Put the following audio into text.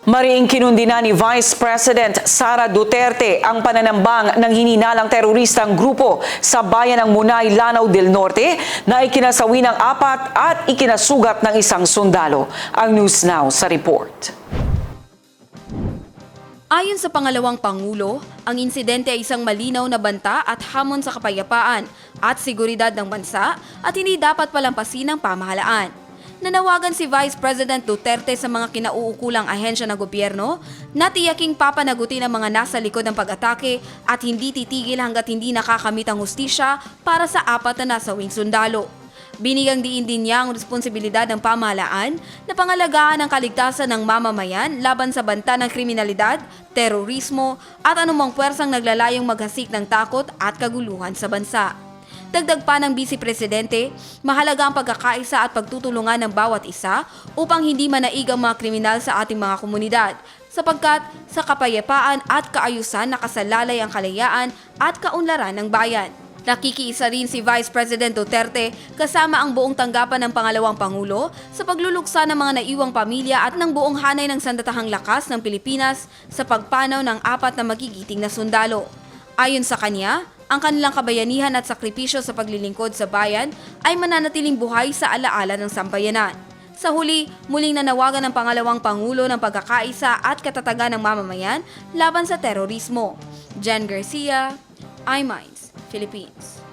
Mariing kinundina ni Vice President Sara Duterte ang pananambang ng hininalang teroristang grupo sa bayan ng Munay, Lanao del Norte na ikinasawi ng 4 at ikinasugat ng isang sundalo. Ang News Now sa report. Ayon sa pangalawang Pangulo, ang insidente ay isang malinaw na banta at hamon sa kapayapaan at seguridad ng bansa at hindi dapat palampasin ng pamahalaan. Nanawagan si Vice President Duterte sa mga kinauukulang ahensya ng gobyerno na tiyaking papanagutin ang mga nasa likod ng pag-atake at hindi titigil hanggat hindi nakakamit ang hustisya para sa 4 na nasawing sundalo. Binigyang diin din niya ang responsibilidad ng pamahalaan na pangalagaan ang kaligtasan ng mamamayan laban sa banta ng kriminalidad, terorismo at anumang puwersang naglalayong maghasik ng takot at kaguluhan sa bansa. Dagdag pa ng Vice Presidente, mahalaga ang pagkakaisa at pagtutulungan ng bawat isa upang hindi manaig ang mga kriminal sa ating mga komunidad, sapagkat sa kapayapaan at kaayusan nakasalalay ang kalayaan at kaunlaran ng bayan. Nakikiisa rin si Vice President Duterte kasama ang buong tanggapan ng pangalawang Pangulo sa pagluluksa ng mga naiwang pamilya at ng buong hanay ng sandatahang lakas ng Pilipinas sa pagpanaw ng 4 na magigiting na sundalo. Ayon sa kanya, ang kanilang kabayanihan at sakripisyo sa paglilingkod sa bayan ay mananatiling buhay sa alaala ng sambayanan. Sa huli, muling nanawagan ng pangalawang Pangulo ng pagkakaisa at katatagan ng mamamayan laban sa terorismo. Jen Garcia, iMinds, Philippines.